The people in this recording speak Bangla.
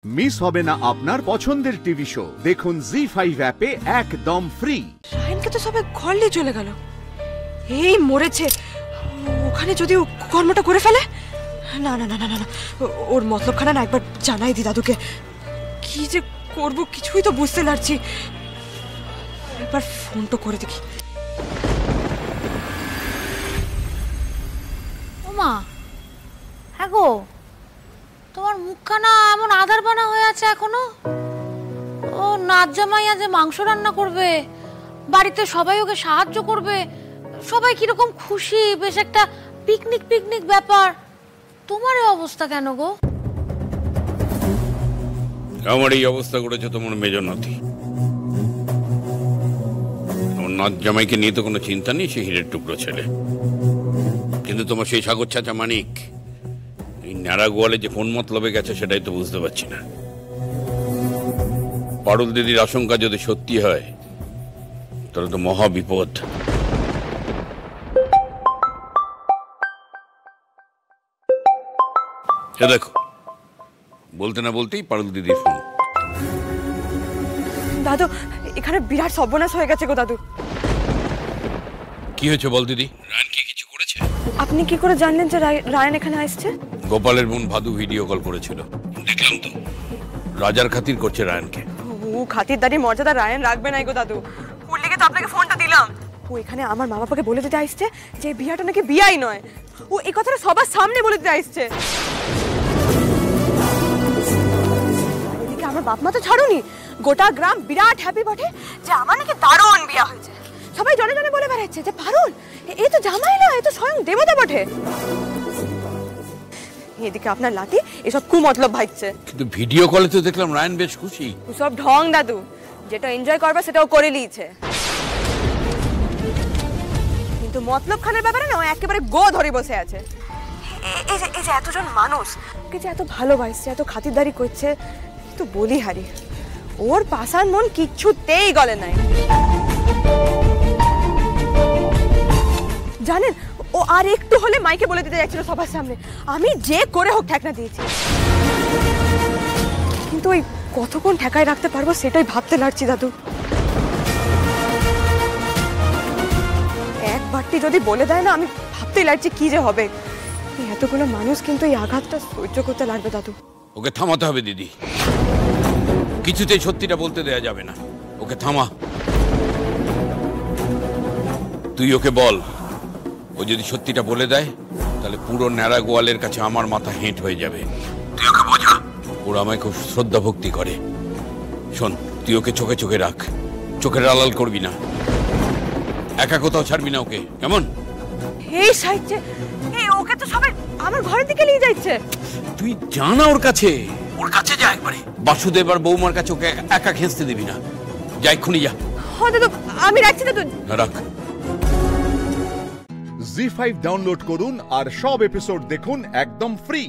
মিস হবে না আপনার পছন্দের টিভি শো। দেখুন জি5 অ্যাপে একদম ফ্রি। রায়নকে তো সবাই ঘর নিয়ে চলে গেল, এই মরেছে। ওখানে যদি কর্মটা করে ফেলে, না না না না না, ওর মতলবখানা না একবার জানাই দি দাদুকে। কি যে করবো কিছুই তো বুঝতে পারছি। একবার ফোনটা করে দেখি। ওমা, হ্যাঁ গো, তোমার মুখখানা এমন আধার বানা হয়ে আছে এখনো। ও নাচ জামাইয়া যে মাংস রান্না করবে, বাড়িতে সবাই ওকে সাহায্য করবে, সবাই কিরকম খুশি, বেশ একটা পিকনিক পিকনিক ব্যাপার। তোমার এই অবস্থা কেন গো? আমার এই অবস্থা করেছে তোমার মেজনাথি। আমার নাচ জামাইকে নিয়ে তো কোনো চিন্তা নেই, সে হীরের টুকরো ছেলে। কিন্তু তোমার সেই সাগর চাচা মানিক এই ন্যাড়া গোয়ালে যে কোন মতলবে গেছে সেটাই তো বুঝতে পারছি না। পারুল দিদির আশঙ্কা যদি সত্যি হয় তাহলে তো মহা বিপদ। দেখো, বলতে না বলতেই পারুল দিদির ফোন। দাদু, এখানে বিরাট সর্বনাশ হয়ে গেছে গো দাদু। কি হয়েছে বল দিদি? রায়ন কি কিছু করেছে? আপনি কি করে জানলেন যে রায়ন এখানে আসছে? গোপালের বোন ভাদু ভিডিও কল করেছিল, দেখলাম তো। রাজার খাতির করছে রায়নকে। ও খাতিরদারির মর্যাদা রায়ন রাখবে না গো দাদু। ওর লেগে তো আপনাকে ফোনটা দিলাম। ও এখানে আমার মা বাবাকে বলে দিতে আসছে যে বিয়াটা নাকি বিয়াই নয়। ও এই কথাটা সবার সামনে বলে দিতে আসছে। এদিকে আমার বাপ মা তো ছাড়ুনি, গোটা গ্রাম বিরাট হ্যাপি বটে যে আমার নাকি দারুণ বিয়া হয়েছে। সবাই জনে জনে বলে বেড়াচ্ছে যে পারুল এই তো জামাই না, এই তো স্বয়ং দেবতা বটে। এদিকে আপনার লাতি এসব কুমতলব ভাইছে। কিন্তু ভিডিও কলে তো দেখলাম রায়ন বেশ খুশি। সব ঢং দাদু, যেটা এনজয় করবে সেটাও করে নিয়েছে। কিন্তু মতলব খানের ব্যাপারে না একেবারে গো ধরে বসে আছে। এই যে এতজন মানুষ ওকে যে এত ভালোবাসছে, এত খাতিরদারি করছে, তো বলি হারি ওর পাষাণ মন কিচ্ছুতেই গলে নাই। জানেন, ও আর একটু হলে মাইকে বলে দিতে যাচ্ছিল সবার সামনে আমি যে করে হোক ঠেকনা দিয়েছি। কিন্তু ওই কতক্ষণ ঠেকায় রাখতে পারবো সেটাই ভাবতে লাগছি দাদু। একবারটি যদি বলে দেয় না, আমি ভাবতেই লাগছি কি যে হবে। এতগুলো মানুষ কিন্তু এই আঘাতটা সহ্য করতে লাগবে দাদু। ওকে থামাতে হবে দিদি, কিছুতেই সত্যিটা বলতে দেয়া যাবে না। ওকে থামা। তুই ওকে বল, ও যদি সত্যিটা বলে দেয় তাহলে পুরো ন্যাড়া গোয়ালের কাছে আমার মাথা হেঁট হয়ে যাবে। তুই ওকে বোঝা, ওরা আমায় খুব শ্রদ্ধা ভক্তি করে। শোন, তুই ওকে চোখে চোখে রাখ, চোখের আড়াল করবি না, একা কোথাও ছাড়বি না ওকে, কেমন? এই সাইডে ওকে তো সবাই আমার ঘরের দিকে নিয়ে যাচ্ছে। তুই জানা ওর কাছে যা একবারে। বাসুদেব আর বৌমার কাছে ওকে একা ঘেঁচতে দিবি না। যা এক্ষুনি যা। হ্যাঁ দাদু, আমি রাখছি দাদু। রাখ। জি5 ডাউনলোড করুন আর সব এপিসোড দেখুন একদম ফ্রি।